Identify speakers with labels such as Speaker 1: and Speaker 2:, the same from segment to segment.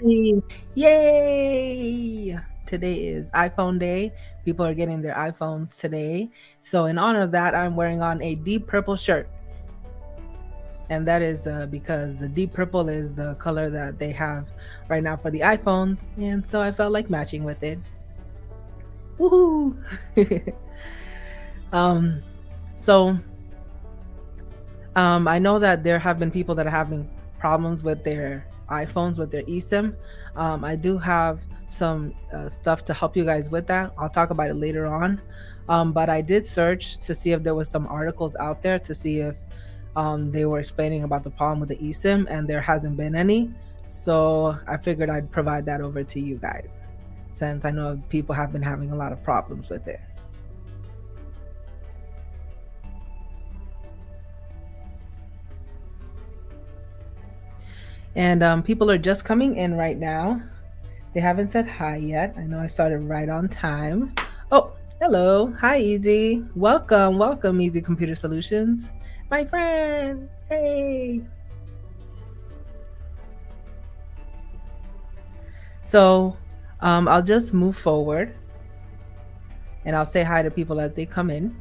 Speaker 1: Hey, yay! Today is iPhone Day. People are getting their iPhones today. So, in honor of that, I'm wearing on a deep purple shirt. And that is because the deep purple is the color that they have right now for the iPhones. And so I felt like matching with it. Woohoo! um, so, I know that there have been people that are having problems with their iPhones, with their eSIM. I do have some stuff to help you guys with that. I'll talk about it later on. But I did search to see if there was some articles out there to see if they were explaining about the problem with the eSIM, and there hasn't been any. So I figured I'd provide that over to you guys, since I know people have been having a lot of problems with it. And people are just coming in right now. They haven't said hi yet. I know I started right on time. Oh, hello. Hi, Easy. Welcome, welcome, Easy Computer Solutions. My friend. Hey. So I'll just move forward and I'll say hi to people as they come in.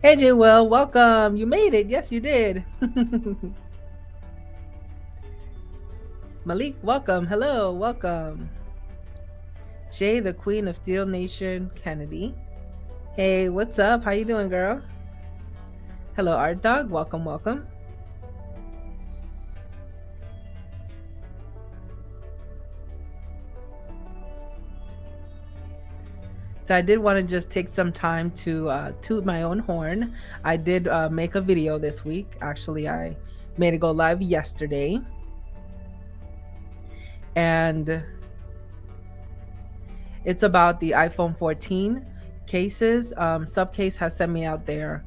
Speaker 1: Hey, J. Will, welcome. You made it. Yes, you did. Malik, welcome. Hello, welcome. Shay, the Queen of Steel Nation, Kennedy. Hey, what's up? How you doing, girl? Hello, Art Dog. Welcome, welcome. So I did want to just take some time to toot my own horn. I did make a video this week. Actually, I made it go live yesterday. And it's about the iPhone 14 cases. SUPCASE has sent me out their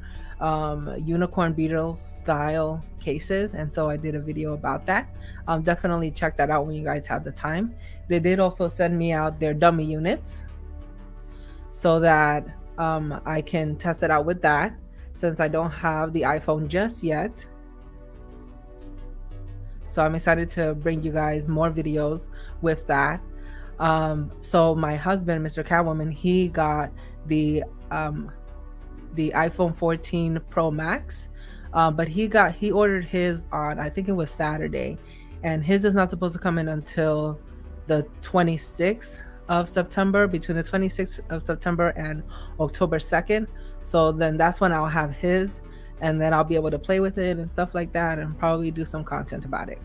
Speaker 1: unicorn Beetle style cases, and so I did a video about that. Definitely check that out when you guys have the time. They did also send me out their dummy units so that I can test it out with that, since I don't have the iPhone just yet. So I'm excited to bring you guys more videos with that. So my husband, Mr. Catwoman, he got the iPhone 14 Pro Max, but he ordered his on, I think it was Saturday, and his is not supposed to come in until the 26th of September, between the 26th of September and October 2nd. So then that's when I'll have his, and then I'll be able to play with it and stuff like that, and probably do some content about it.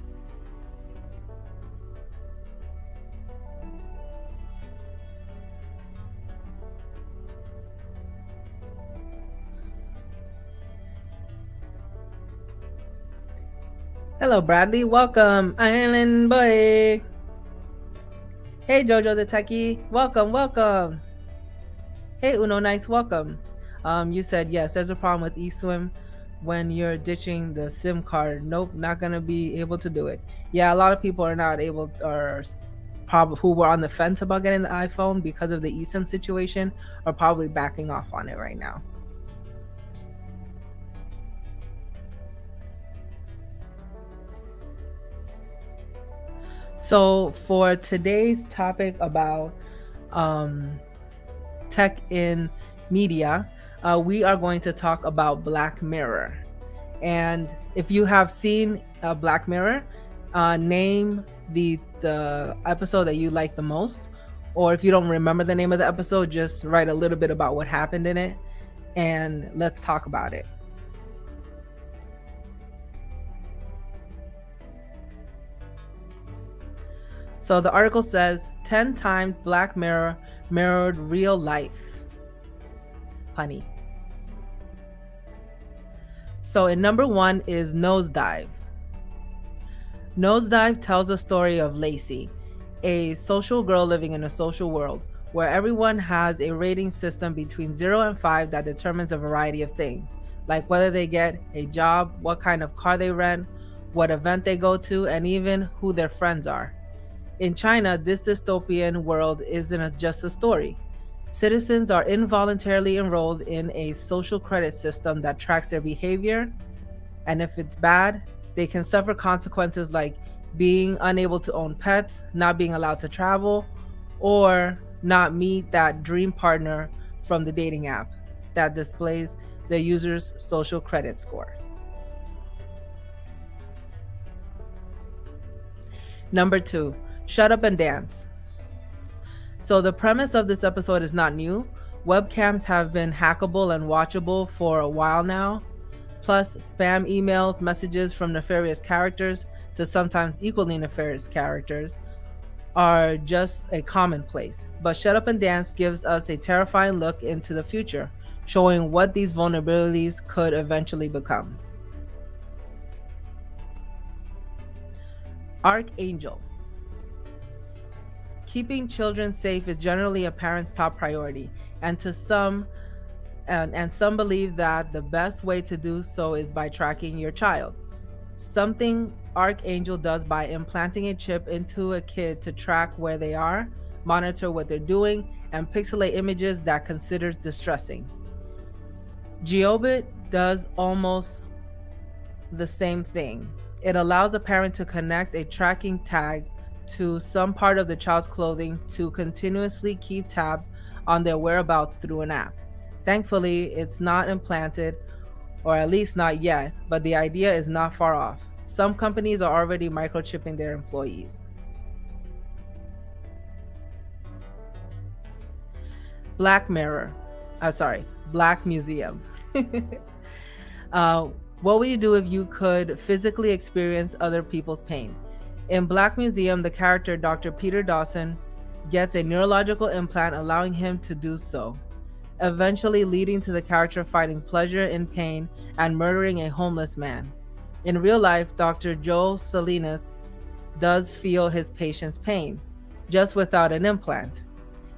Speaker 1: Hello, Bradley. Welcome, Island Boy. Hey, Jojo the Techie. Welcome, welcome. Hey, Uno Nice. Welcome. You said yes. There's a problem with eSIM when you're ditching the SIM card. Nope, not gonna be able to do it. Yeah, a lot of people are not able, or probably who were on the fence about getting the iPhone because of the eSIM situation, are probably backing off on it right now. So for today's topic about tech in media, we are going to talk about Black Mirror. And if you have seen Black Mirror, name the episode that you like the most. Or if you don't remember the name of the episode, just write a little bit about what happened in it, and let's talk about it. So the article says 10 times Black Mirror mirrored real life. Honey. So in number 1 is Nosedive. Nosedive tells a story of Lacey, a social girl living in a social world where everyone has a rating system between 0 and 5 that determines a variety of things, like whether they get a job, what kind of car they rent, what event they go to, and even who their friends are. In China, this dystopian world isn't just a story. Citizens are involuntarily enrolled in a social credit system that tracks their behavior, and if it's bad, they can suffer consequences like being unable to own pets, not being allowed to travel, or not meet that dream partner from the dating app that displays their user's social credit score. Number two, shut up and dance. So, the premise of this episode is not new. Webcams have been hackable and watchable for a while now. Plus, spam emails, messages from nefarious characters to sometimes equally nefarious characters are just a commonplace. But Shut Up and Dance gives us a terrifying look into the future, showing what these vulnerabilities could eventually become. Archangel. Keeping children safe is generally a parent's top priority, and to some and some believe that the best way to do so is by tracking your child. Something Archangel does by implanting a chip into a kid to track where they are, monitor what they're doing, and pixelate images that considers distressing. Geobit does almost the same thing. It allows a parent to connect a tracking tag to some part of the child's clothing to continuously keep tabs on their whereabouts through an app. Thankfully, it's not implanted, or at least not yet, but the idea is not far off. Some companies are already microchipping their employees. Black Mirror. Black Museum. What would you do if you could physically experience other people's pain? In Black Museum, the character Dr. Peter Dawson gets a neurological implant allowing him to do so, eventually leading to the character finding pleasure in pain and murdering a homeless man. In real life, Dr. Joe Salinas does feel his patient's pain, just without an implant.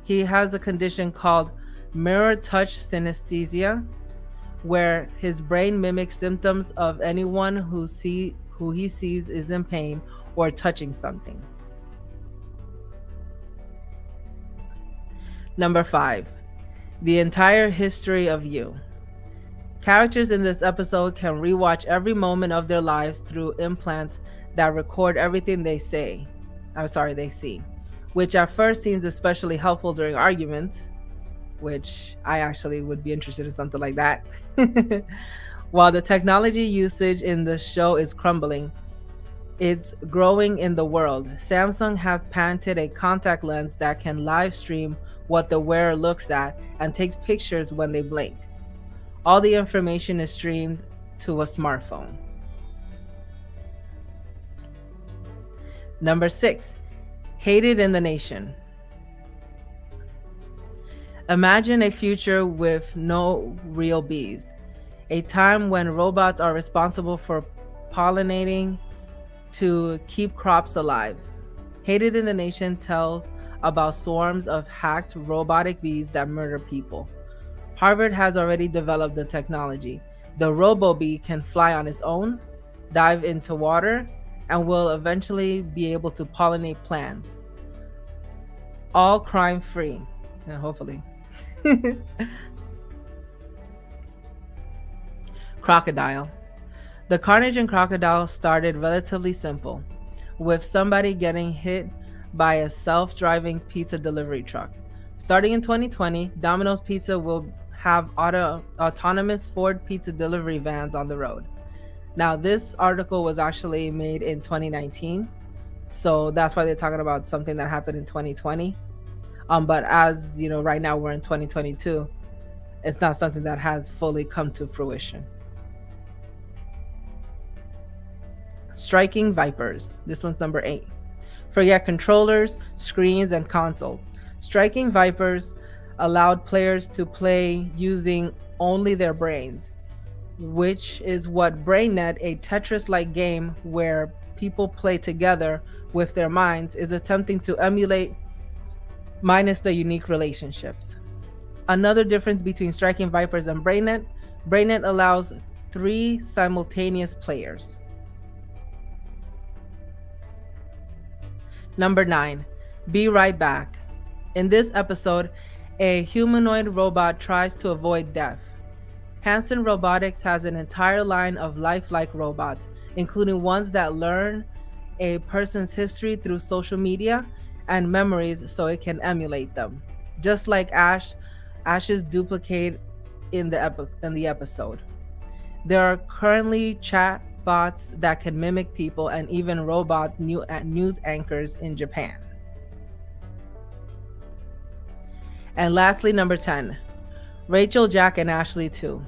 Speaker 1: He has a condition called mirror touch synesthesia, where his brain mimics symptoms of anyone who he sees is in pain or touching something. Number 5. The entire history of you. Characters in this episode can rewatch every moment of their lives through implants that record everything they see, which at first seems especially helpful during arguments, which I actually would be interested in something like that. While the technology usage in the show is crumbling, it's growing in the world. Samsung has patented a contact lens that can live stream what the wearer looks at and takes pictures when they blink. All the information is streamed to a smartphone. Number 6, hated in the nation. Imagine a future with no real bees, a time when robots are responsible for pollinating to keep crops alive. Hated in the Nation tells about swarms of hacked robotic bees that murder people. Harvard has already developed the technology. The robo-bee can fly on its own, dive into water, and will eventually be able to pollinate plants. All crime-free, hopefully. Crocodile. The carnage in Crocodile started relatively simple, with somebody getting hit by a self-driving pizza delivery truck. Starting in 2020, Domino's Pizza will have autonomous Ford pizza delivery vans on the road. Now, this article was actually made in 2019, so that's why they're talking about something that happened in 2020. But as you know, right now we're in 2022. It's not something that has fully come to fruition. Striking Vipers. This one's number 8. Forget controllers, screens, and consoles. Striking Vipers allowed players to play using only their brains, which is what BrainNet, a Tetris-like game where people play together with their minds, is attempting to emulate, minus the unique relationships. Another difference between Striking Vipers and BrainNet allows 3 simultaneous players. Number 9, Be Right Back. In this episode, a humanoid robot tries to avoid death. Hanson Robotics has an entire line of lifelike robots, including ones that learn a person's history through social media and memories so it can emulate them. Just like Ash's duplicate in the episode. There are currently chat bots that can mimic people and even robot news anchors in Japan. And lastly, number 10, Rachel, Jack, and Ashley too.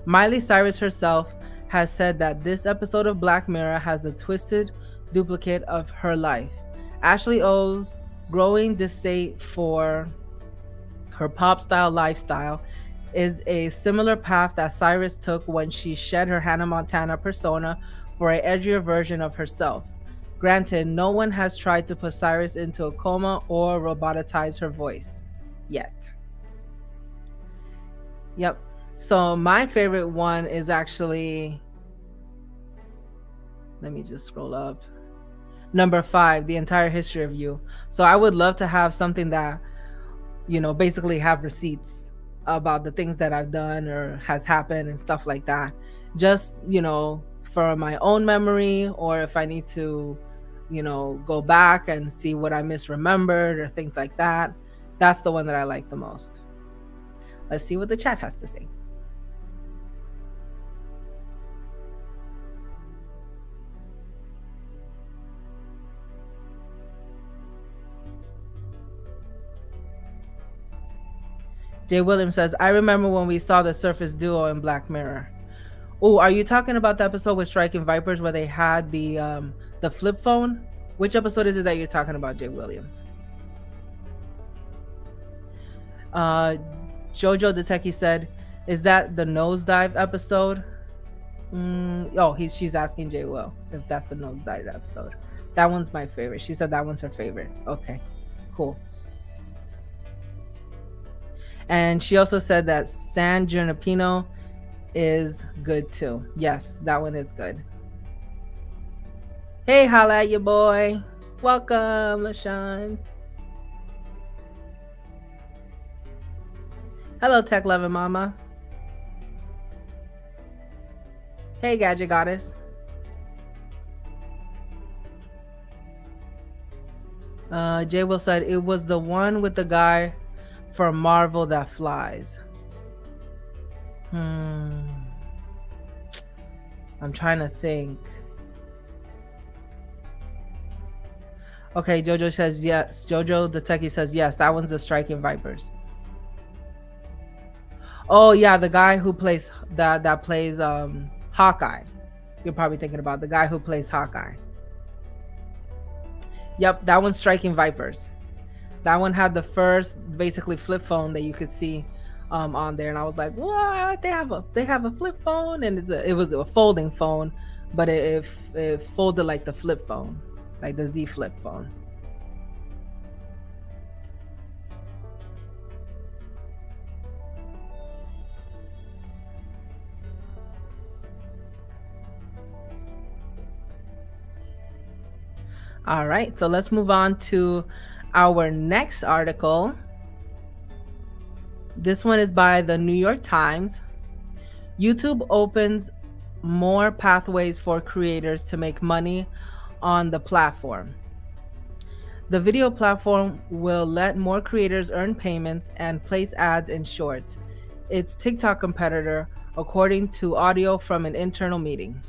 Speaker 1: Miley Cyrus herself has said that this episode of Black Mirror has a twisted duplicate of her life. Ashley O's growing distaste for her pop style lifestyle is a similar path that Cyrus took when she shed her Hannah Montana persona for an edgier version of herself. Granted, no one has tried to put Cyrus into a coma or robotize her voice yet. Yep. So my favorite one is actually, let me just scroll up. Number 5, The Entire History of You. So I would love to have something that, basically have receipts about the things that I've done or has happened and stuff like that. Just, for my own memory, or if I need to, go back and see what I misremembered or things like that. That's the one that I like the most. Let's see what the chat has to say. Jay Williams says, I remember when we saw the Surface Duo in Black Mirror. Oh, are you talking about the episode with Striking Vipers where they had the flip phone? Which episode is it that you're talking about, Jay Williams? Jojo the Techie said, is that the nosedive episode? She's asking Jay Will if that's the nosedive episode. That one's my favorite. She said that one's her favorite. Okay, cool. And she also said that San Junipino is good too. Yes, that one is good. Hey, holla at your boy. Welcome, LaShawn. Hello, Tech Loving Mama. Hey, Gadget Goddess. Jay Will said it was the one with the guy from Marvel that flies. I'm trying to think. Okay, Jojo says yes. Jojo the Techie says yes. That one's the Striking Vipers. Oh yeah, the guy who plays that plays Hawkeye. You're probably thinking about the guy who plays Hawkeye. Yep, that one's Striking Vipers. That one had the first basically flip phone that you could see on there, and I was like, what? They have a flip phone, and it was a folding phone, but it folded like the flip phone, like the Z flip phone. All right, so let's move on to our next article. This one is by the New York Times. YouTube opens more pathways for creators to make money on the platform. The video platform will let more creators earn payments and place ads in shorts, its TikTok competitor, according to audio from an internal meeting.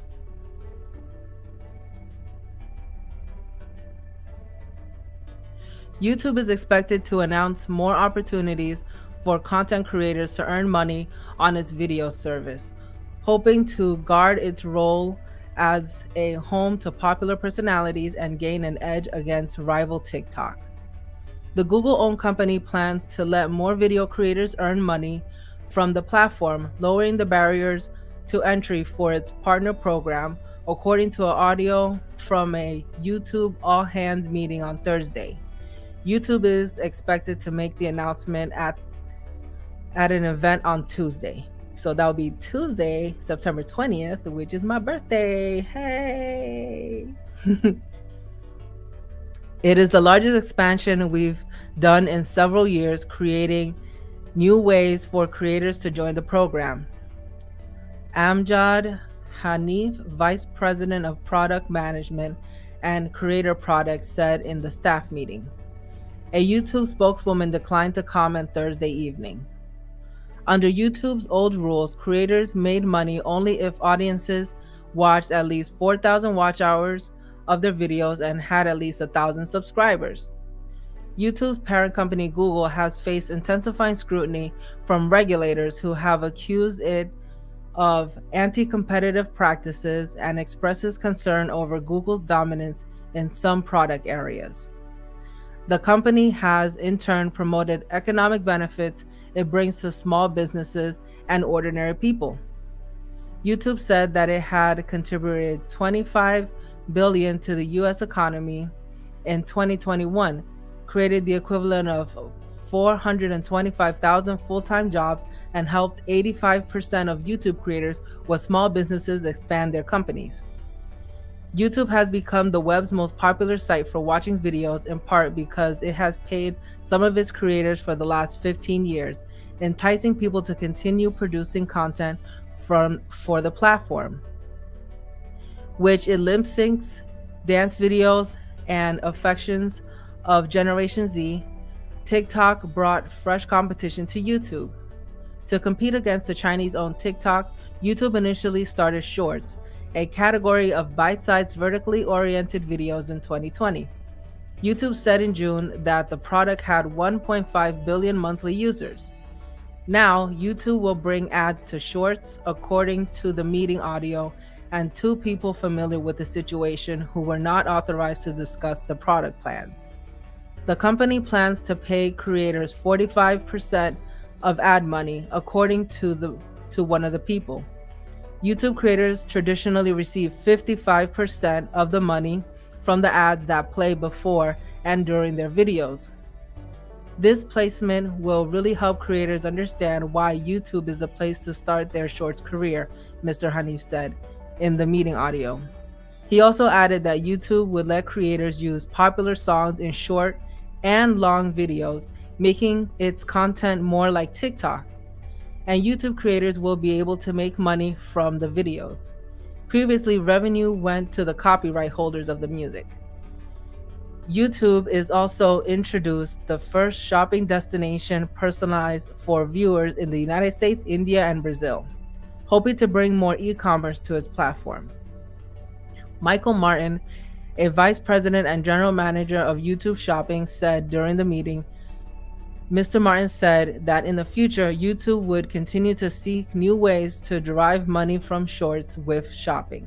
Speaker 1: YouTube is expected to announce more opportunities for content creators to earn money on its video service, hoping to guard its role as a home to popular personalities and gain an edge against rival TikTok. The Google-owned company plans to let more video creators earn money from the platform, lowering the barriers to entry for its partner program, according to an audio from a YouTube all-hands meeting on Thursday. YouTube is expected to make the announcement at an event on Tuesday. So that'll be Tuesday, September 20th, which is my birthday. Hey! It is the largest expansion we've done in several years, creating new ways for creators to join the program. Amjad Hanif, Vice President of Product Management and creator products, said in the staff meeting. A YouTube spokeswoman declined to comment Thursday evening. Under YouTube's old rules, creators made money only if audiences watched at least 4,000 watch hours of their videos and had at least 1,000 subscribers. YouTube's parent company Google has faced intensifying scrutiny from regulators who have accused it of anti-competitive practices and expresses concern over Google's dominance in some product areas. The company has in turn promoted economic benefits it brings to small businesses and ordinary people. YouTube said that it had contributed $25 billion to the US economy in 2021, created the equivalent of 425,000 full-time jobs, and helped 85% of YouTube creators with small businesses expand their companies. YouTube has become the web's most popular site for watching videos, in part because it has paid some of its creators for the last 15 years, enticing people to continue producing content for the platform, which it lip syncs dance videos and affections of Generation Z. TikTok brought fresh competition to YouTube. To compete against the Chinese-owned TikTok, YouTube initially started Shorts, a category of bite-sized vertically oriented videos in 2020. YouTube said in June that the product had 1.5 billion monthly users. Now, YouTube will bring ads to Shorts, according to the meeting audio and two people familiar with the situation who were not authorized to discuss the product plans. The company plans to pay creators 45% of ad money, according to one of the people. YouTube creators traditionally receive 55% of the money from the ads that play before and during their videos. This placement will really help creators understand why YouTube is the place to start their Shorts career, Mr. Hanif said in the meeting audio. He also added that YouTube would let creators use popular songs in short and long videos, making its content more like TikTok. And YouTube creators will be able to make money from the videos. Previously, revenue went to the copyright holders of the music. YouTube is also introduced the first shopping destination personalized for viewers in the United States, India, and Brazil, hoping to bring more e-commerce to its platform. Michael Martin, a vice president and general manager of YouTube Shopping, said during the meeting, Mr. Martin said that in the future, YouTube would continue to seek new ways to derive money from Shorts with shopping.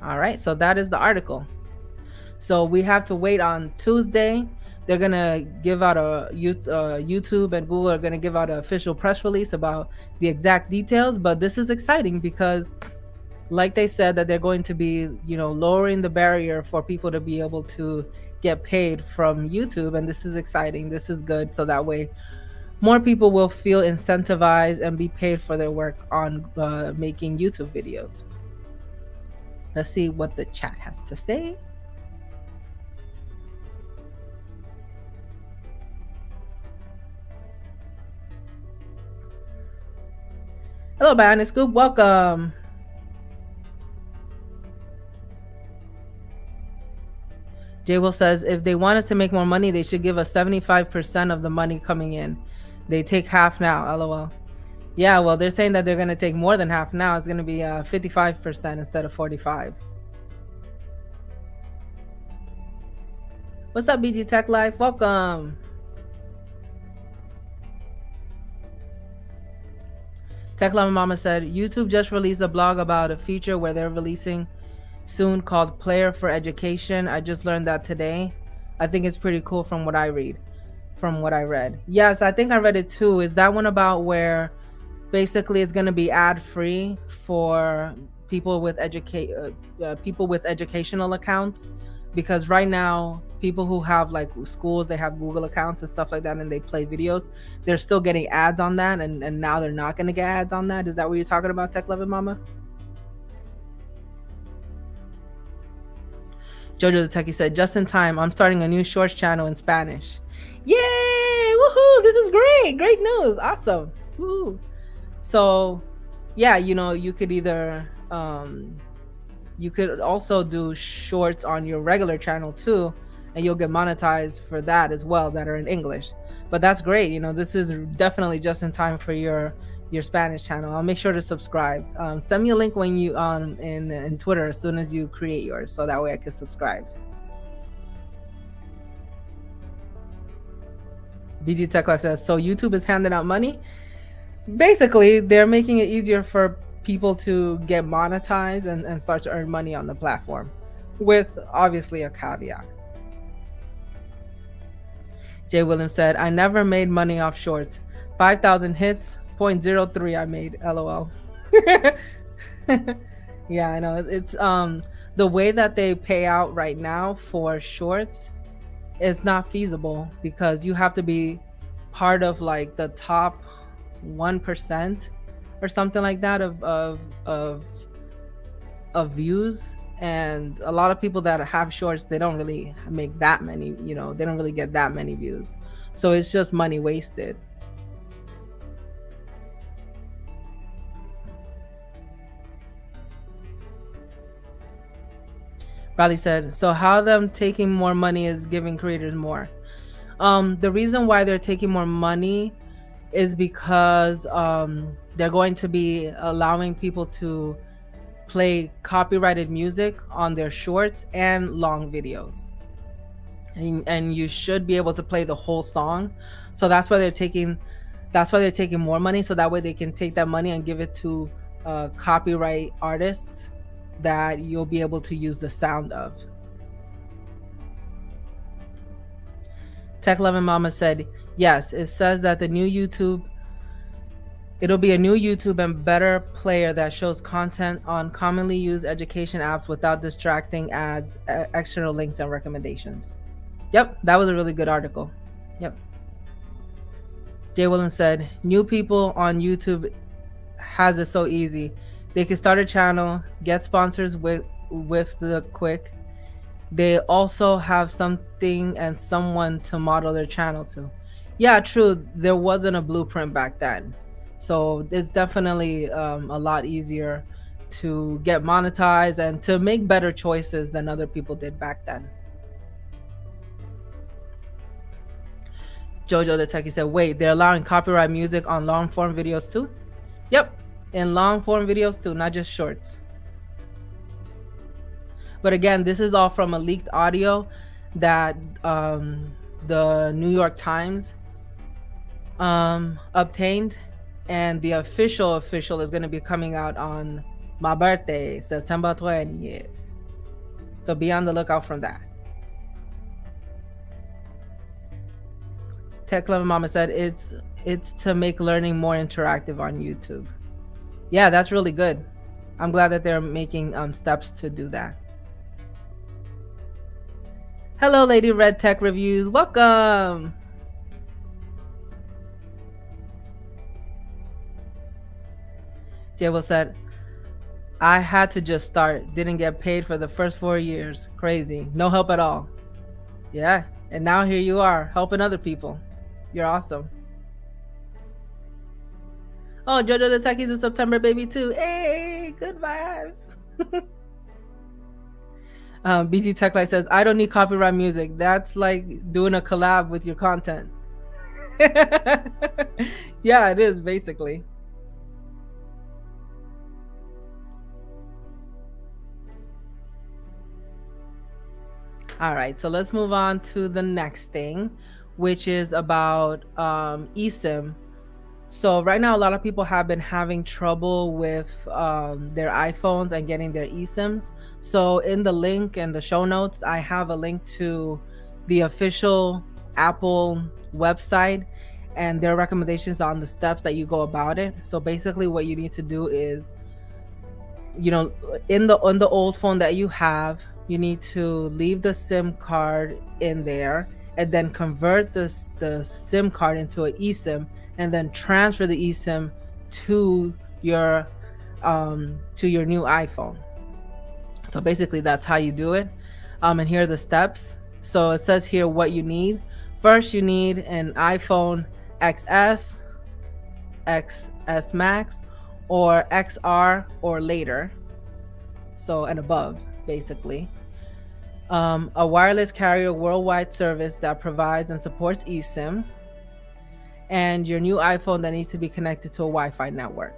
Speaker 1: All right, so that is the article. So we have to wait on Tuesday. They're going to give out YouTube and Google are going to give out an official press release about the exact details. But this is exciting because, like they said, that they're going to be, lowering the barrier for people to be able to get paid from YouTube. And this is exciting. This is good. So that way more people will feel incentivized and be paid for their work on making YouTube videos. Let's see what the chat has to say. Hello, Bionic Scoop. Welcome. Jay Will says, if they wanted to make more money, they should give us 75% of the money coming in. They take half now, LOL. Yeah, well, they're saying that they're going to take more than half now. It's going to be 55% instead of 45%. What's up, BG Tech Life? Welcome. Tech Lama Mama said, YouTube just released a blog about a feature where they're releasing soon called Player for Education. I just learned that today. I think it's pretty cool from what I read. Yes, I think I read it too. Is that one about where basically it's going to be ad free for people with educational accounts? Because right now, people who have like schools, they have Google accounts and stuff like that, and they play videos, they're still getting ads on that, and now they're not going to get ads on that. Is that what you're talking about, Tech Loving Mama? Jojo the Techie said, just in time, I'm starting a new Shorts channel in Spanish. Yay! Woohoo! This is great! Great news! Awesome! Woohoo! So, yeah, you could either you could also do shorts on your regular channel too, and you'll get monetized for that as well, that are in English. But that's great. This is definitely just in time for your Spanish channel. I'll make sure to subscribe. Send me a link when you in Twitter as soon as you create yours, so that way I can subscribe. BG Tech Life says, so YouTube is handing out money. Basically, they're making it easier for people to get monetized and start to earn money on the platform, with obviously a caveat. Jay Williams said, I never made money off shorts. 5,000 hits, 0.03 I made, LOL. Yeah, I know. It's the way that they pay out right now for shorts is not feasible, because you have to be part of like the top 1% or something like that of views. And a lot of people that have shorts, they don't really make that many, they don't really get that many views. So it's just money wasted. Bradley said, so how them taking more money is giving creators more. The reason why they're taking more money is because they're going to be allowing people to play copyrighted music on their shorts and long videos, and you should be able to play the whole song. So that's why they're taking more money, so that way they can take that money and give it to copyright artists that you'll be able to use the sound of. Tech Loving Mama said, yes, it says that the new YouTube, it'll be a new YouTube and better player that shows content on commonly used education apps without distracting ads, external links, and recommendations. Yep, that was a really good article. Yep. Jay Williams said, new people on YouTube has it so easy. They can start a channel, get sponsors with the quick. They also have something and someone to model their channel to. Yeah, true. There wasn't a blueprint back then. So it's definitely a lot easier to get monetized and to make better choices than other people did back then. Jojo the Techie said, wait, they're allowing copyright music on long form videos too? Yep, in long form videos too, not just shorts. But again, this is all from a leaked audio that the New York Times obtained, and the official is going to be coming out on my birthday, September 20th. So be on the lookout from that. Tech Loving Mama said it's to make learning more interactive on YouTube. Yeah, that's really good. I'm glad that they're making steps to do that. Hello, Lady Red Tech Reviews. Welcome. Jable said, I had to just start. Didn't get paid for the first 4 years. Crazy. No help at all. Yeah. And now here you are, helping other people. You're awesome. Oh, Jojo the Techie's a September baby too. Hey, good vibes. BG Tech Light says, I don't need copyright music. That's like doing a collab with your content. Yeah, it is basically. All right, so let's move on to the next thing, which is about eSIM. So right now, a lot of people have been having trouble with their iPhones and getting their eSIMs. So in the link and the show notes, I have a link to the official Apple website and their recommendations on the steps that you go about it. So basically what you need to do is, on the old phone that you have, you need to leave the SIM card in there and then convert the SIM card into an eSIM, and then transfer the eSIM to your new iPhone. So basically that's how you do it. And here are the steps. So it says here what you need. First, you need an iPhone XS, XS Max, or XR or later. so and above, basically. A wireless carrier worldwide service that provides and supports eSIM, and your new iPhone that needs to be connected to a Wi-Fi network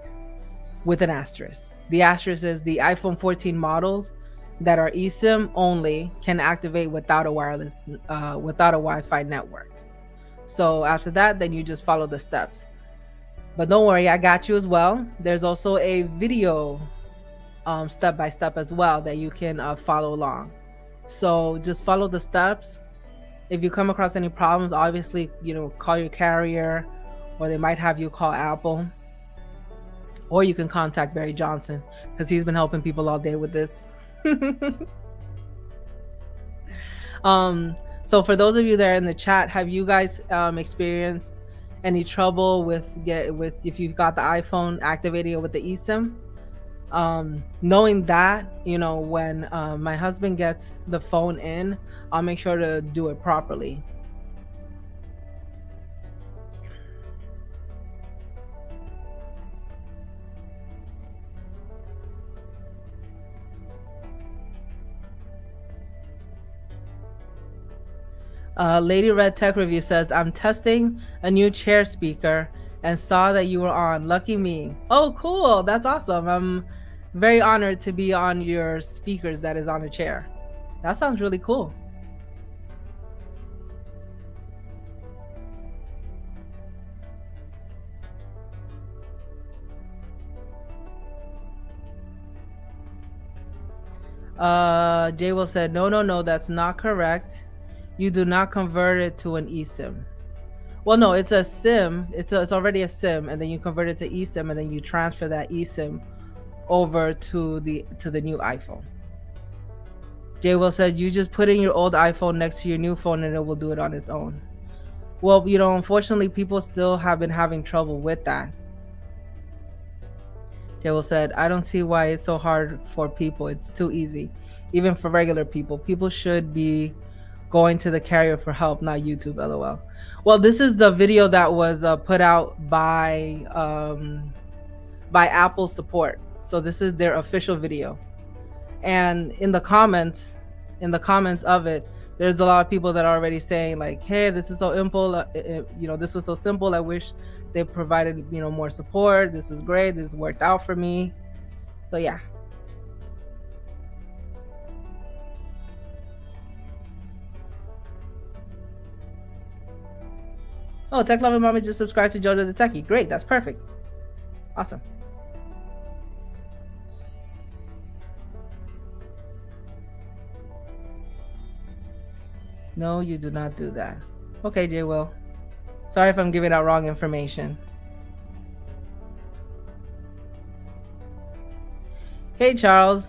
Speaker 1: with an asterisk. The asterisk is the iPhone 14 models that are eSIM only can activate without a without a Wi-Fi network. So after that, then you just follow the steps. But don't worry, I got you as well. There's also a video step by step as well that you can follow along. So just follow the steps. If you come across any problems, obviously, call your carrier, or they might have you call Apple, or you can contact Barry Johnson because he's been helping people all day with this. So for those of you there in the chat, have you guys experienced any trouble with if you've got the iPhone activating it with the eSIM? Knowing that, when my husband gets the phone in, I'll make sure to do it properly. Lady Red Tech Review says, I'm testing a new chair speaker and saw that you were on. Lucky me. Oh, cool. That's awesome. I'm very honored to be on your speakers that is on a chair. That sounds really cool. Jay Will said, no, that's not correct. You do not convert it to an eSIM. Well, no, it's a SIM. It's already a SIM, and then you convert it to eSIM, and then you transfer that eSIM over to the new iPhone. Jay Will said, you just put in your old iPhone next to your new phone, and it will do it on its own. Well, unfortunately, people still have been having trouble with that. Jay Will said, I don't see why it's so hard for people. It's too easy, even for regular people. People should be going to the carrier for help, not YouTube, LOL. Well, this is the video that was put out by Apple support. So this is their official video. And in the comments of it, there's a lot of people that are already saying like, hey, this is so simple. This was so simple. I wish they provided, more support. This is great. This worked out for me. So yeah. Oh, Tech Loving Mommy just subscribed to Jojo the Techie. Great, that's perfect. Awesome. No, you do not do that. Okay, Jay Will. Sorry if I'm giving out wrong information. Hey, Charles.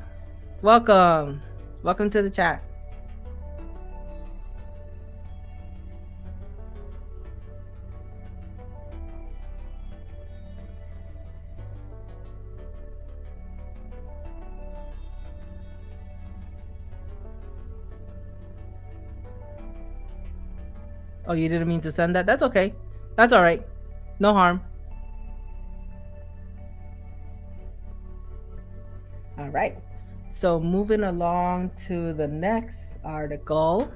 Speaker 1: Welcome. Welcome to the chat. Oh, you didn't mean to send that? That's okay. That's all right. No harm. All right. So moving along to the next article.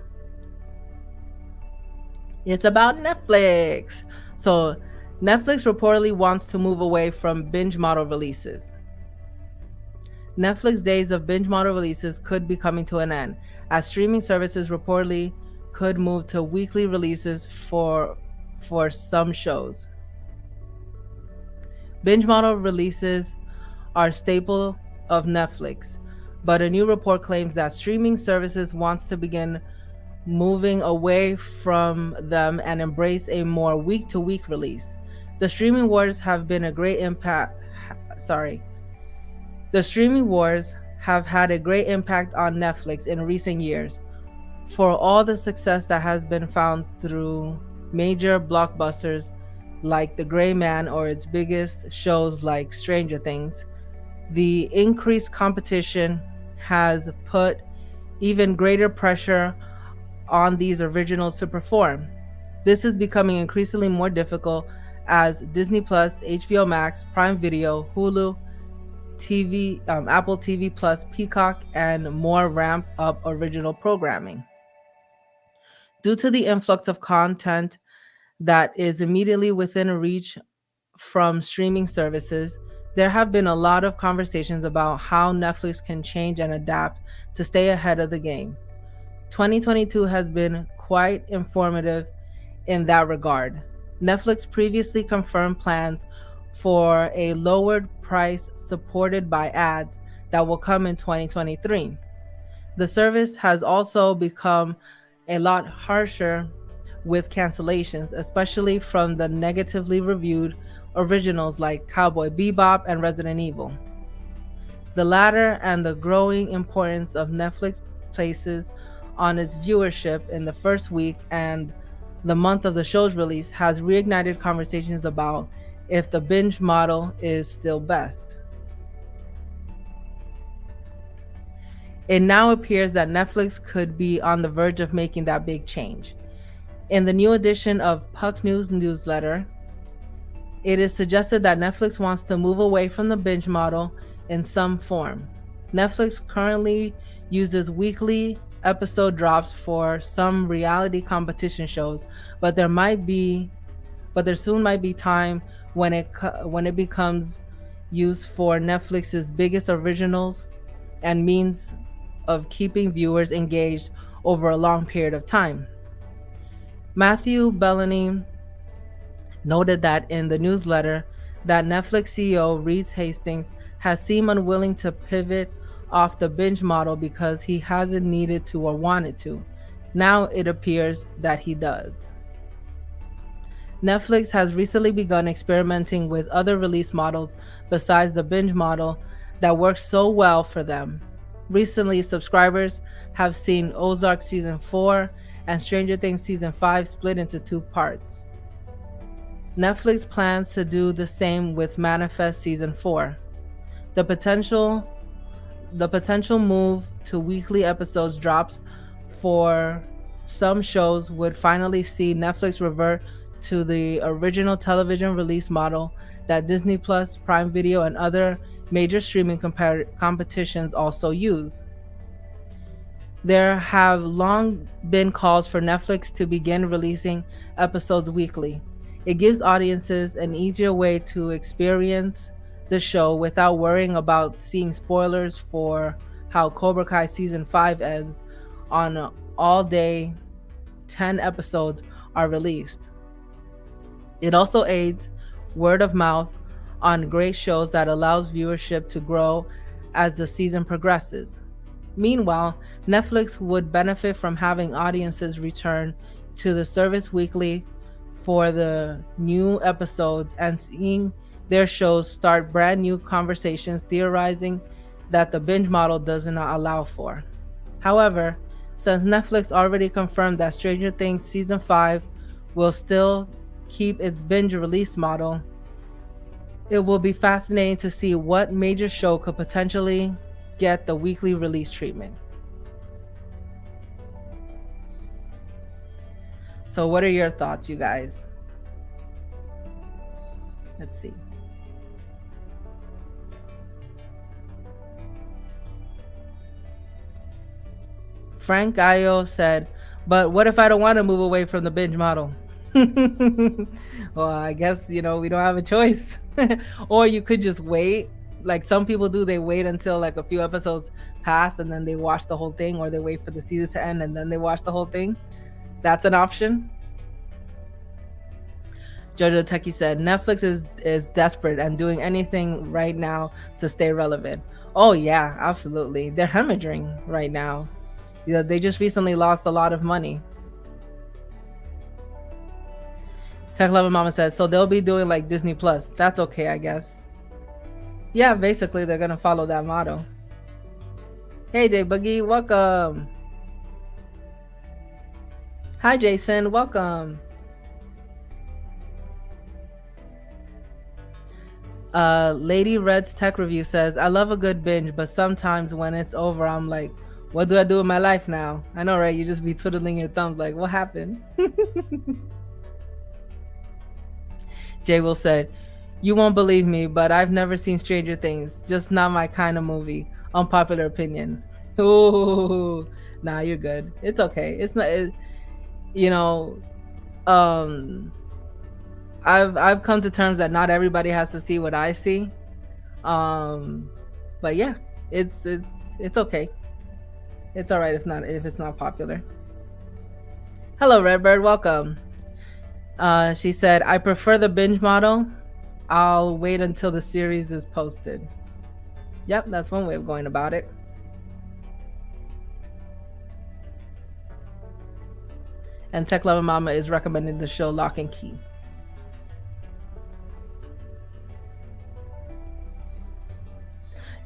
Speaker 1: It's about Netflix. So Netflix reportedly wants to move away from binge model releases. Netflix days of binge model releases could be coming to an end, as streaming services reportedly could move to weekly releases for some shows. Binge model releases are a staple of Netflix, but a new report claims that streaming services wants to begin moving away from them and embrace a more week-to-week release. The streaming wars have been a great impact. The streaming wars have had a great impact on Netflix in recent years. For all the success that has been found through major blockbusters like The Gray Man or its biggest shows like Stranger Things, the increased competition has put even greater pressure on these originals to perform. This is becoming increasingly more difficult as Disney Plus, HBO Max, Prime Video, Hulu, Apple TV Plus, Peacock, and more ramp up original programming. Due to the influx of content that is immediately within reach from streaming services, there have been a lot of conversations about how Netflix can change and adapt to stay ahead of the game. 2022 has been quite informative in that regard. Netflix previously confirmed plans for a lowered price supported by ads that will come in 2023. The service has also become a lot harsher with cancellations, especially from the negatively reviewed originals like Cowboy Bebop and Resident Evil. The latter and the growing importance of Netflix places on its viewership in the first week and the month of the show's release has reignited conversations about if the binge model is still best. It now appears that Netflix could be on the verge of making that big change. In the new edition of Puck News newsletter, it is suggested that Netflix wants to move away from the binge model in some form. Netflix currently uses weekly episode drops for some reality competition shows, but there soon might be time when it becomes used for Netflix's biggest originals and means of keeping viewers engaged over a long period of time. Matthew Bellany noted that in the newsletter that Netflix CEO Reed Hastings has seemed unwilling to pivot off the binge model because he hasn't needed to or wanted to. Now it appears that he does. Netflix has recently begun experimenting with other release models besides the binge model that works so well for them. Recently, subscribers have seen Ozark Season 4 and Stranger Things Season 5 split into two parts. Netflix plans to do the same with Manifest Season 4. The potential move to weekly episodes drops for some shows would finally see Netflix revert to the original television release model that Disney Plus, Prime Video, and other major streaming competitions also use. There have long been calls for Netflix to begin releasing episodes weekly. It gives audiences an easier way to experience the show without worrying about seeing spoilers for how Cobra Kai Season 5 ends on all day 10 episodes are released. It also aids word of mouth on great shows that allows viewership to grow as the season progresses. Meanwhile, Netflix would benefit from having audiences return to the service weekly for the new episodes and seeing their shows start brand new conversations theorizing that the binge model does not allow for. However, since Netflix already confirmed that Stranger Things Season 5 will still keep its binge release model, it will be fascinating to see what major show could potentially get the weekly release treatment. So what are your thoughts, you guys? Let's see. Frank Gallo said, but what if I don't want to move away from the binge model? Well, I guess, we don't have a choice. Or you could just wait. Like some people do, they wait until like a few episodes pass and then they watch the whole thing, or they wait for the season to end and then they watch the whole thing. That's an option. Jojo Techie said, Netflix is desperate and doing anything right now to stay relevant. Oh yeah, absolutely. They're hemorrhaging right now. They just recently lost a lot of money. Tech Lover Mama says, so they'll be doing like Disney Plus. That's okay, I guess. Yeah, basically they're gonna follow that motto. Hey Jay Boogie, welcome. Hi Jason, welcome. Lady Red's Tech Review says, I love a good binge, but sometimes when it's over, I'm like, what do I do with my life now? I know, right? You just be twiddling your thumbs like, what happened? Jay Will said, You won't believe me, but I've never seen Stranger Things. Just not my kind of movie. Unpopular opinion. Ooh, nah, you're good. It's okay. It's not. You know, um, I've come to terms that not everybody has to see what I see. Um, but yeah, it's okay. It's all right if it's not popular. Hello, Redbird. Welcome. She said, I prefer the binge model. I'll wait until the series is posted. Yep, that's one way of going about it. And Tech Lover Mama is recommending the show Lock and Key.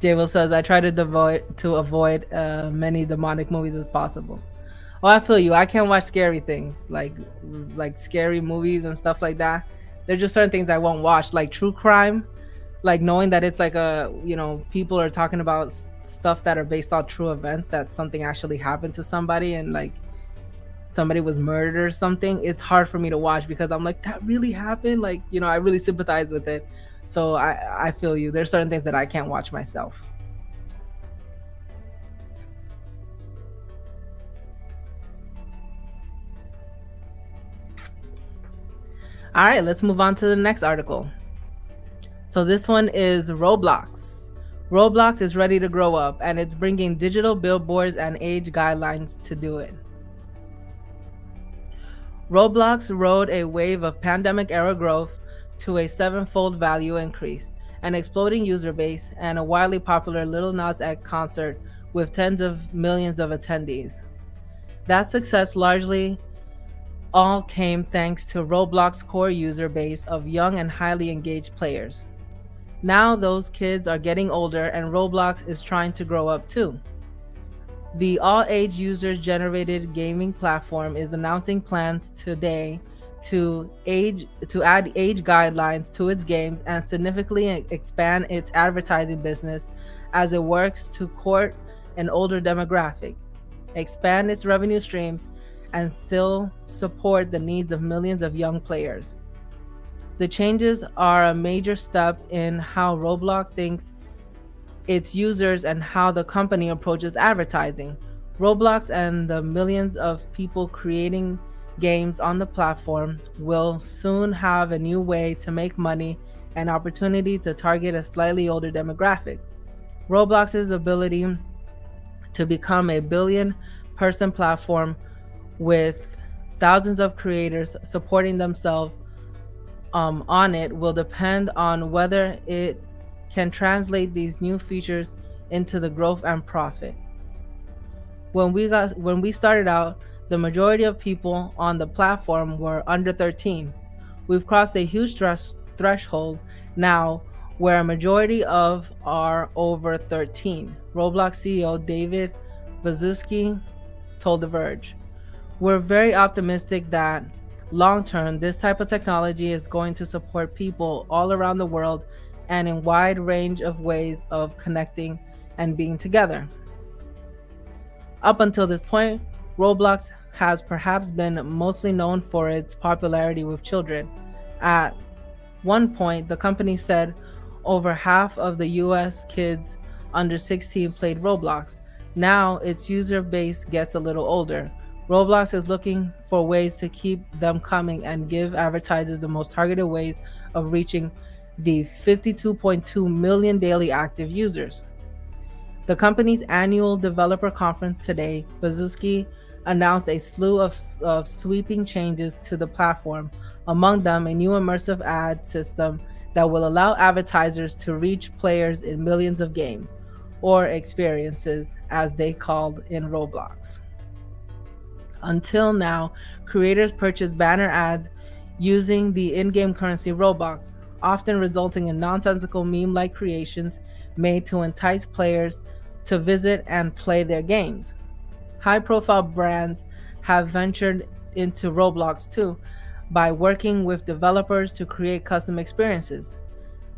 Speaker 1: Javel says, I try to avoid many demonic movies as possible. Oh, I feel you. I can't watch scary things like scary movies and stuff like that. There's just certain things I won't watch, like true crime, like knowing that it's like people are talking about stuff that are based on true events, that something actually happened to somebody and like somebody was murdered or something. It's hard for me to watch because I'm like, that really happened. Like, I really sympathize with it. So I feel you. There's certain things that I can't watch myself. All right, let's move on to the next article. So this one is Roblox. Roblox is ready to grow up and it's bringing digital billboards and age guidelines to do it. Roblox rode a wave of pandemic era growth to a sevenfold value increase, an exploding user base, and a widely popular Lil Nas X concert with tens of millions of attendees. That success largely all came thanks to Roblox's core user base of young and highly engaged players. Now those kids are getting older and Roblox is trying to grow up too. The all-age users-generated gaming platform is announcing plans today to add age guidelines to its games and significantly expand its advertising business as it works to court an older demographic, expand its revenue streams, and still support the needs of millions of young players. The changes are a major step in how Roblox thinks its users and how the company approaches advertising. Roblox and the millions of people creating games on the platform will soon have a new way to make money and opportunity to target a slightly older demographic. Roblox's ability to become a billion person platform with thousands of creators supporting themselves on it will depend on whether it can translate these new features into the growth and profit. When we started out, the majority of people on the platform were under 13. We've crossed a huge threshold now where a majority of are over 13. Roblox CEO David Baszucki told The Verge. We're very optimistic that long term, this type of technology is going to support people all around the world and in wide range of ways of connecting and being together. Up until this point, Roblox has perhaps been mostly known for its popularity with children. At one point, the company said over half of the US kids under 16 played Roblox. Now its user base gets a little older. Roblox is looking for ways to keep them coming and give advertisers the most targeted ways of reaching the 52.2 million daily active users. The company's annual developer conference today, Baszucki announced a slew of sweeping changes to the platform, among them a new immersive ad system that will allow advertisers to reach players in millions of games, or experiences as they called in Roblox. Until now, creators purchased banner ads using the in-game currency Robux, often resulting in nonsensical meme-like creations made to entice players to visit and play their games. High-profile brands have ventured into Roblox too by working with developers to create custom experiences.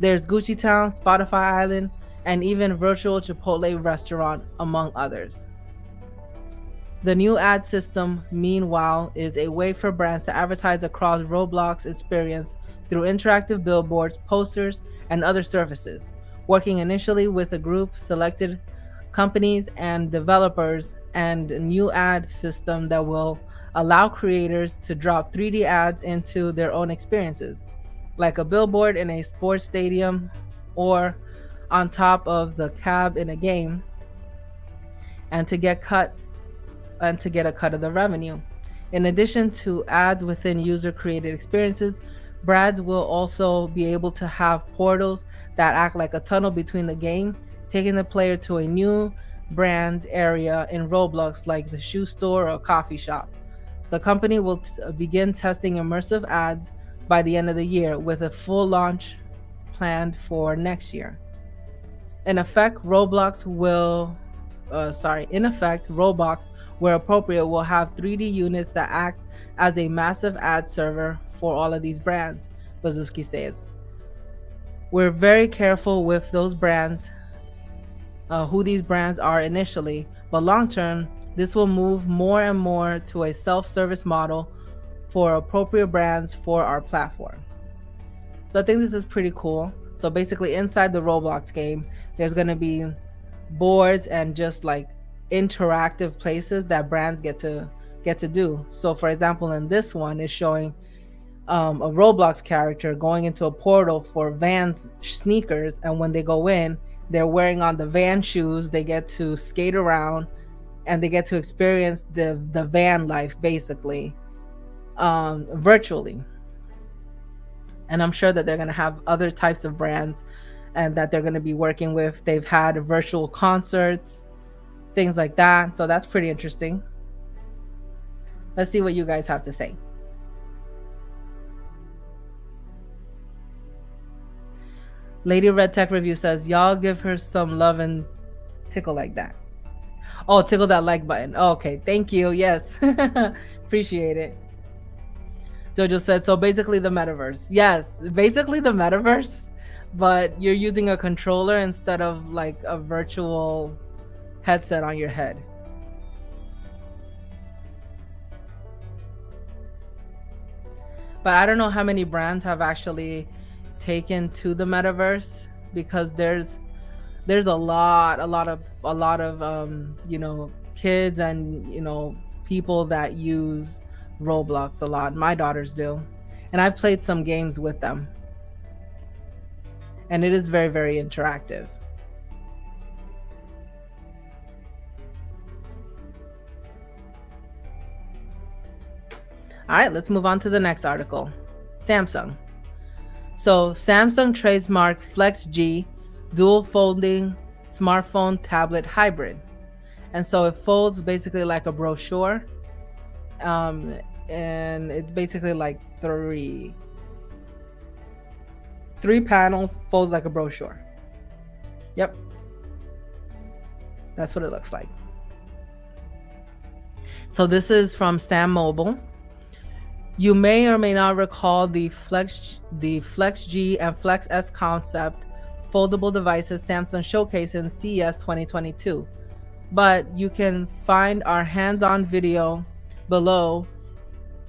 Speaker 1: There's Gucci Town, Spotify Island, and even virtual Chipotle restaurant, among others. The new ad system, meanwhile, is a way for brands to advertise across Roblox experience through interactive billboards, posters, and other services, working initially with a group selected companies and developers and a new ad system that will allow creators to drop 3D ads into their own experiences, like a billboard in a sports stadium or on top of the cab in a game, and to get a cut of the revenue. In addition to ads within user created experiences, brands will also be able to have portals that act like a tunnel between the game, taking the player to a new brand area in Roblox like the shoe store or coffee shop. The company will begin testing immersive ads by the end of the year with a full launch planned for next year. In effect, Roblox, where appropriate, will have 3D units that act as a massive ad server for all of these brands, Bazuski says. We're very careful with those brands, who these brands are initially, but long term, this will move more and more to a self service model for appropriate brands for our platform. So I think this is pretty cool. So basically, inside the Roblox game, there's going to be boards and just like interactive places that brands get to do. So for example, in this one, is showing a Roblox character going into a portal for Vans sneakers, and when they go in, they're wearing on the Van shoes. They get to skate around, and they get to experience the van life basically, virtually. And I'm sure that they're going to have other types of brands and that they're going to be working with. They've had virtual concerts, things like that. So that's pretty interesting. Let's see what you guys have to say. Lady Red Tech Review says, y'all give her some love and tickle like that. Oh, tickle that like button. Oh, okay, thank you. Yes. Appreciate it. Jojo said, so basically the metaverse. Yes, basically the metaverse, but you're using a controller instead of like a virtual headset on your head. But I don't know how many brands have actually taken to the metaverse, because there's a lot of kids and people that use Roblox a lot. My daughters do, and I've played some games with them, and it is very, very interactive. All right, let's move on to the next article. Samsung. So Samsung trademark Flex G dual folding smartphone tablet hybrid, and so it folds basically like a brochure, and it's basically like three panels, folds like a brochure. Yep, that's what it looks like. So this is from Sam Mobile. You may or may not recall the Flex G and Flex S concept foldable devices Samsung showcased in CES 2022. But you can find our hands-on video below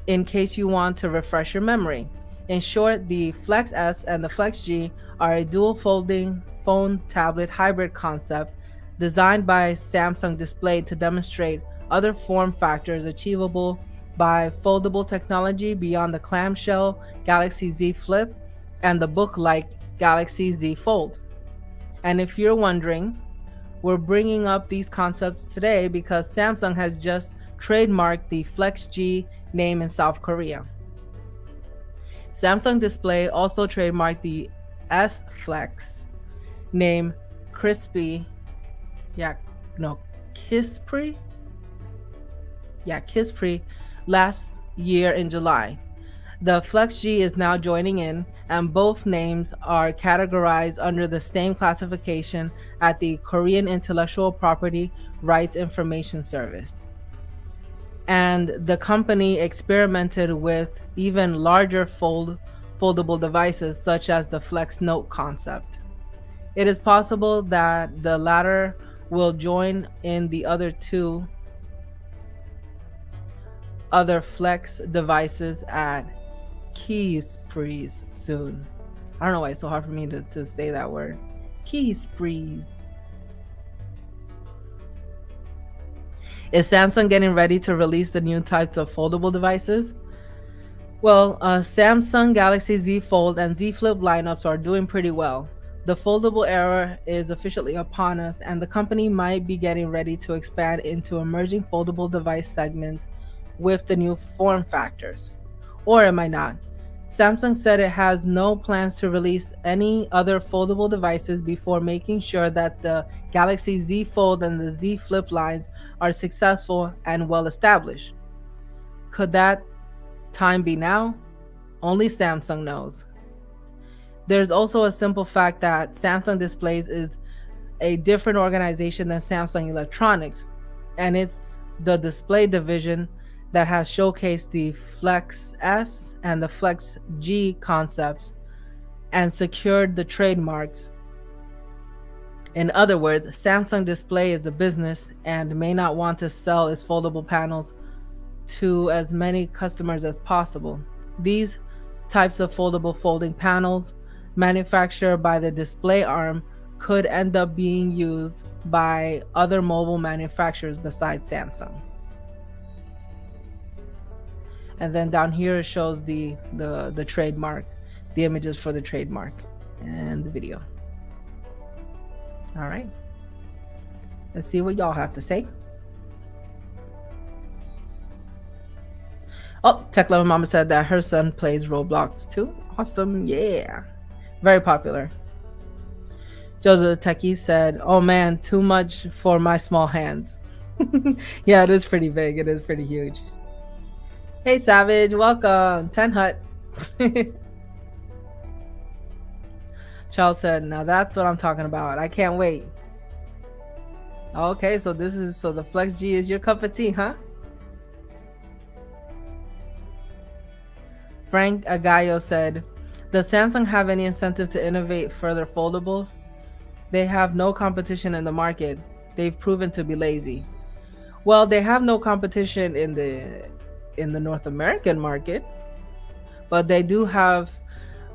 Speaker 1: in case you want to refresh your memory. In short, the Flex S and the Flex G are a dual folding phone tablet hybrid concept designed by Samsung Display to demonstrate other form factors achievable by foldable technology beyond the clamshell Galaxy Z Flip and the book-like Galaxy Z Fold. And if you're wondering, we're bringing up these concepts today because Samsung has just trademarked the Flex G name in South Korea. Samsung Display also trademarked the S Flex name Kispri last year in July. The Flex G is now joining in, and both names are categorized under the same classification at the Korean Intellectual Property Rights Information Service. And the company experimented with even larger foldable devices such as the Flex Note concept. It is possible that the latter will join in the other Flex devices at key sprees soon. I don't know why it's so hard for me to say that word. Key sprees. Is Samsung getting ready to release the new types of foldable devices? Well, Samsung Galaxy Z Fold and Z Flip lineups are doing pretty well. The foldable era is officially upon us, and the company might be getting ready to expand into emerging foldable device segments with the new form factors. Or it might not. Samsung said it has no plans to release any other foldable devices before making sure that the Galaxy Z Fold and the Z Flip lines are successful and well established. Could that time be now? Only Samsung knows. There's also a simple fact that Samsung Displays is a different organization than Samsung Electronics, and it's the display division that has showcased the Flex S and the Flex G concepts and secured the trademarks. In other words, Samsung Display is a business and may not want to sell its foldable panels to as many customers as possible. These types of foldable folding panels manufactured by the display arm could end up being used by other mobile manufacturers besides Samsung. And then down here it shows the trademark, the images for the trademark and the video. All right, let's see what y'all have to say. Oh, Tech Lover Mama said that her son plays Roblox too. Awesome, yeah, very popular. Jojo the Techie said, "Oh man, too much for my small hands." Yeah, it is pretty big. It is pretty huge. Hey Savage, welcome. 10 Hut. Charles said, "Now that's what I'm talking about. I can't wait." Okay, so the Flex G is your cup of tea, huh? Frank Agayo said, "Does Samsung have any incentive to innovate further foldables? They have no competition in the market. They've proven to be lazy." Well, they have no competition in the North American market, but they do have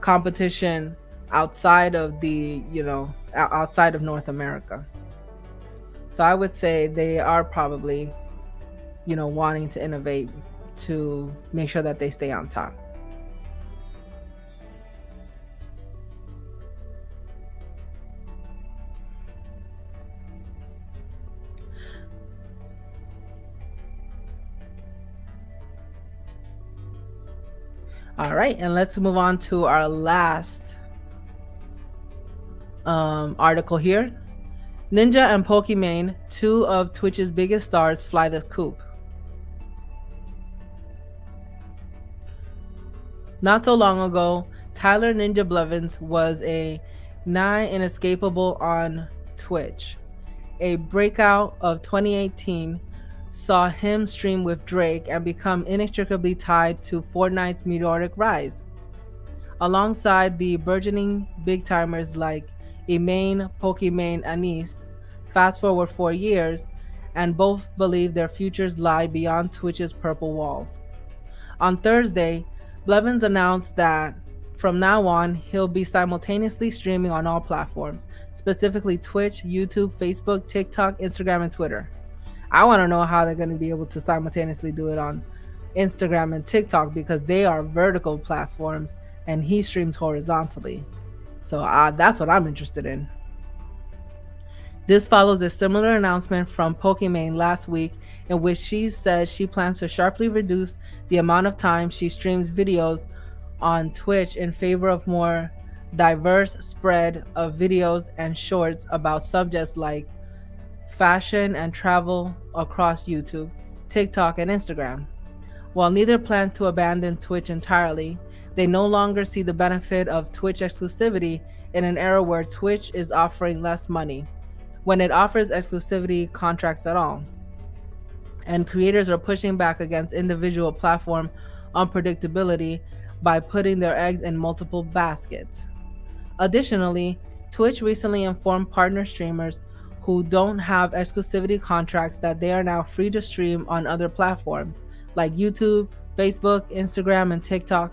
Speaker 1: competition outside of outside of North America. So I would say they are probably, wanting to innovate to make sure that they stay on top. All right, and let's move on to our last article here. Ninja and Pokimane, two of Twitch's biggest stars, fly the coop. Not so long ago, Tyler Ninja Blevins was a nigh inescapable on Twitch. A breakout of 2018 saw him stream with Drake and become inextricably tied to Fortnite's meteoric rise. Alongside the burgeoning big timers like Imane, Pokimane, Anis, fast forward 4 years, and both believe their futures lie beyond Twitch's purple walls. On Thursday, Blevins announced that from now on, he'll be simultaneously streaming on all platforms, specifically Twitch, YouTube, Facebook, TikTok, Instagram, and Twitter. I want to know how they're going to be able to simultaneously do it on Instagram and TikTok because they are vertical platforms and he streams horizontally. So that's what I'm interested in. This follows a similar announcement from Pokimane last week in which she says she plans to sharply reduce the amount of time she streams videos on Twitch in favor of more diverse spread of videos and shorts about subjects like fashion and travel across YouTube, TikTok, and Instagram. While neither plans to abandon Twitch entirely, they no longer see the benefit of Twitch exclusivity in an era where Twitch is offering less money, when it offers exclusivity contracts at all. And creators are pushing back against individual platform unpredictability by putting their eggs in multiple baskets. Additionally, Twitch recently informed partner streamers who don't have exclusivity contracts that they are now free to stream on other platforms like YouTube, Facebook, Instagram, and TikTok,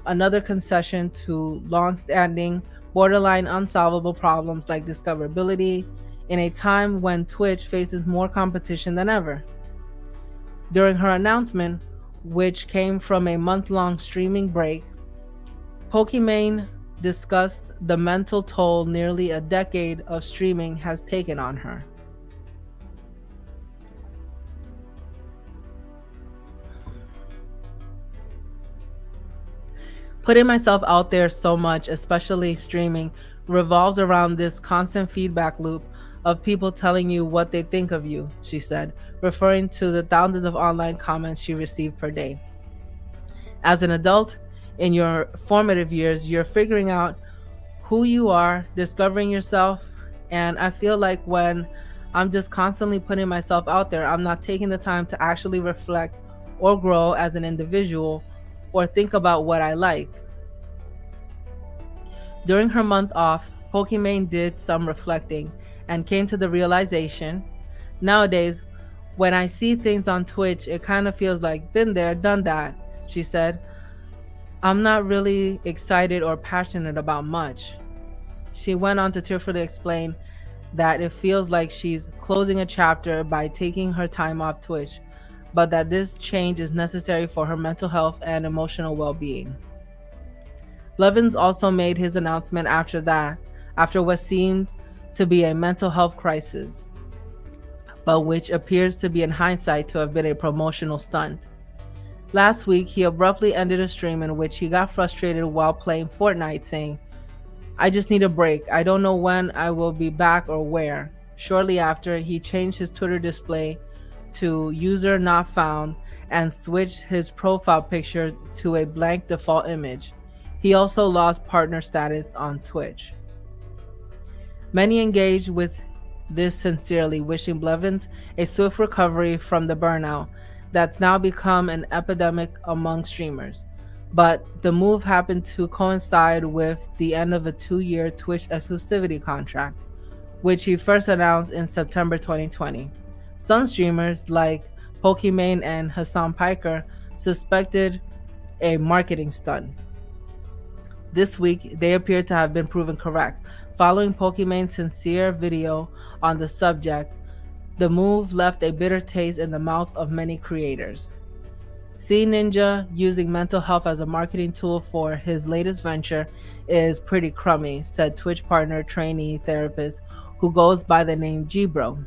Speaker 1: another concession to long-standing, borderline unsolvable problems like discoverability in a time when Twitch faces more competition than ever. During her announcement, which came from a month-long streaming break, Pokimane discussed the mental toll nearly a decade of streaming has taken on her. Putting myself out there so much, especially streaming, revolves around this constant feedback loop of people telling you what they think of you, she said, referring to the thousands of online comments she received per day. As an adult, in your formative years, you're figuring out who you are, discovering yourself, and I feel like when I'm just constantly putting myself out there, I'm not taking the time to actually reflect or grow as an individual or think about what I like. During her month off, Pokimane did some reflecting and came to the realization nowadays, when I see things on Twitch, it kind of feels like, been there, done that, she said. I'm not really excited or passionate about much. She went on to tearfully explain that it feels like she's closing a chapter by taking her time off Twitch, but that this change is necessary for her mental health and emotional well being. Blevins also made his announcement after that, after what seemed to be a mental health crisis, but which appears to be in hindsight to have been a promotional stunt. Last week, he abruptly ended a stream in which he got frustrated while playing Fortnite, saying, "I just need a break. I don't know when I will be back or where." Shortly after, he changed his Twitter display to user not found and switched his profile picture to a blank default image. He also lost partner status on Twitch. Many engaged with this sincerely, wishing Blevins a swift recovery from the burnout that's now become an epidemic among streamers. But the move happened to coincide with the end of a 2-year Twitch exclusivity contract, which he first announced in September 2020. Some streamers, like Pokimane and Hassan Piker, suspected a marketing stunt. This week, they appear to have been proven correct. Following Pokimane's sincere video on the subject, the move left a bitter taste in the mouth of many creators. Seeing Ninja using mental health as a marketing tool for his latest venture is pretty crummy, said Twitch partner trainee therapist who goes by the name Gbro.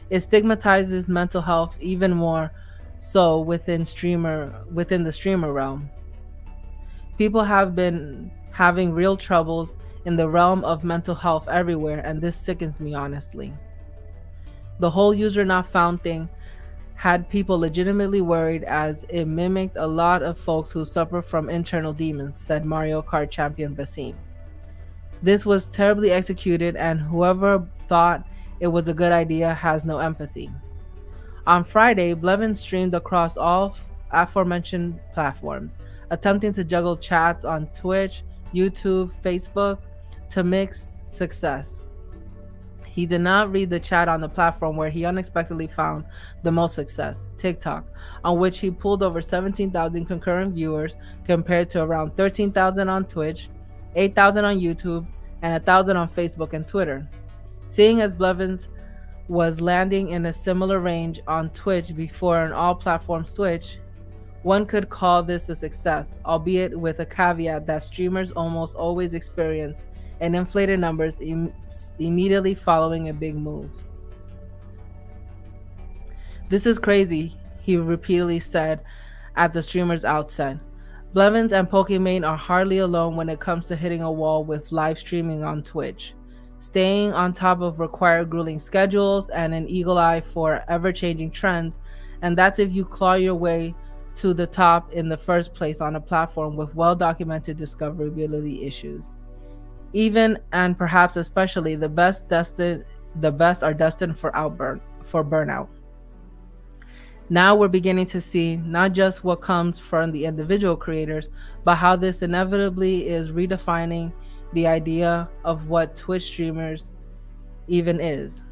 Speaker 1: It stigmatizes mental health even more so within the streamer realm. People have been having real troubles in the realm of mental health everywhere, and this sickens me honestly. The whole user not found thing had people legitimately worried as it mimicked a lot of folks who suffer from internal demons, said Mario Kart champion Basim. This was terribly executed, and whoever thought it was a good idea has no empathy. On Friday, Blevins streamed across all aforementioned platforms, attempting to juggle chats on Twitch, YouTube, Facebook to mixed success. He did not read the chat on the platform where he unexpectedly found the most success, TikTok, on which he pulled over 17,000 concurrent viewers compared to around 13,000 on Twitch, 8,000 on YouTube, and 1,000 on Facebook and Twitter. Seeing as Blevins was landing in a similar range on Twitch before an all-platform switch, one could call this a success, albeit with a caveat that streamers almost always experience an inflated numbers immediately following a big move. "This is crazy," he repeatedly said at the streamer's outset. Blevins and Pokimane are hardly alone when it comes to hitting a wall with live streaming on Twitch. Staying on top of required grueling schedules and an eagle eye for ever-changing trends, and that's if you claw your way to the top in the first place on a platform with well-documented discoverability issues. Even and perhaps especially the best are destined for burnout. Now we're beginning to see not just what comes from the individual creators, but how this inevitably is redefining the idea of what Twitch streamers even is.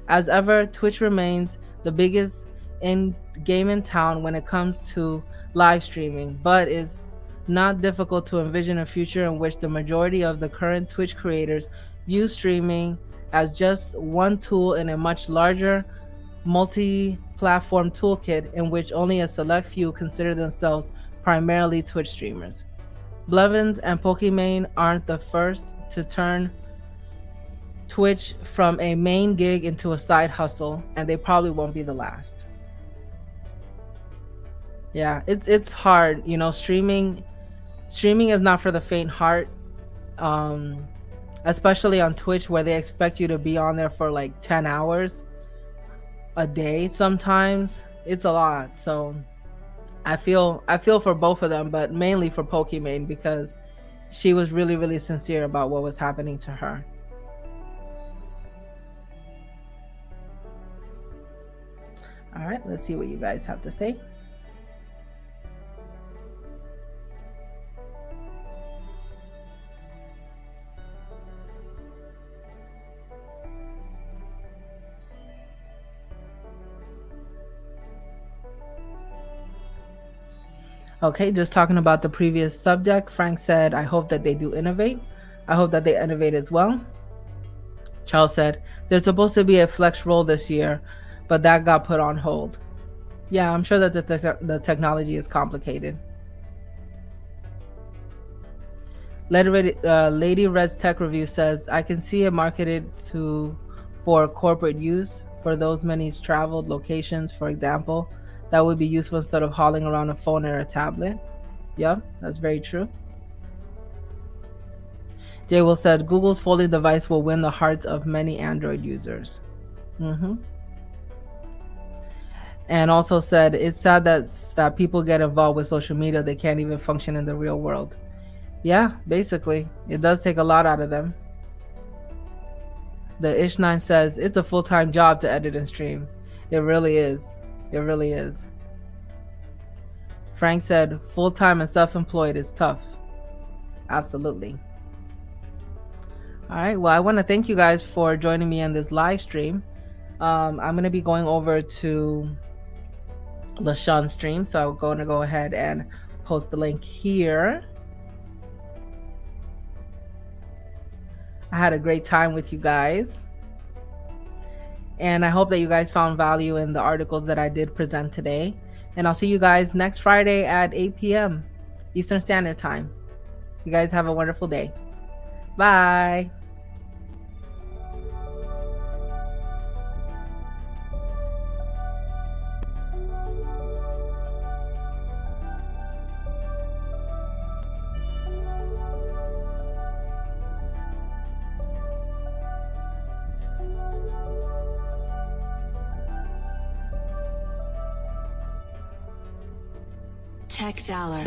Speaker 1: As ever, Twitch remains the biggest game in town when it comes to live streaming, but is not difficult to envision a future in which the majority of the current Twitch creators view streaming as just one tool in a much larger multi platform toolkit in which only a select few consider themselves primarily Twitch streamers. Blevins and Pokimane aren't the first to turn Twitch from a main gig into a side hustle, and they probably won't be the last. Yeah, it's hard, you know, streaming is not for the faint heart. Um especially on Twitch where they expect you to be on there for like 10 hours a day sometimes. It's a lot. So I feel for both of them, but mainly for Pokimane because she was really sincere about what was happening to her. All right, let's see what you guys have to say. Okay, just talking about the previous subject, Frank said, I hope that they do innovate. I hope that they innovate as well. Charles said, there's supposed to be a flex roll this year, but that got put on hold. Yeah, I'm sure that the technology is complicated. Lady Red's Tech Review says, I can see it marketed for corporate use for those many traveled locations, for example. That would be useful instead of hauling around a phone or a tablet. Yeah, that's very true. Jay Will said, Google's folding device will win the hearts of many Android users. And also said, it's sad that people get involved with social media, they can't even function in the real world. Yeah, basically, it does take a lot out of them. The Ish9 says, it's a full-time job to edit and stream. It really is. It really is. Frank said, full-time and self-employed is tough. Absolutely. All right, well, I want to thank you guys for joining me on this live stream. I'm going to be going over to LaShawn's stream, so I'm going to go ahead and post the link here. I had a great time with you guys, and I hope that you guys found value in the articles that I did present today. And I'll see you guys next Friday at 8 p.m. Eastern Standard Time. You guys have a wonderful day. Bye.
Speaker 2: Tech Valor.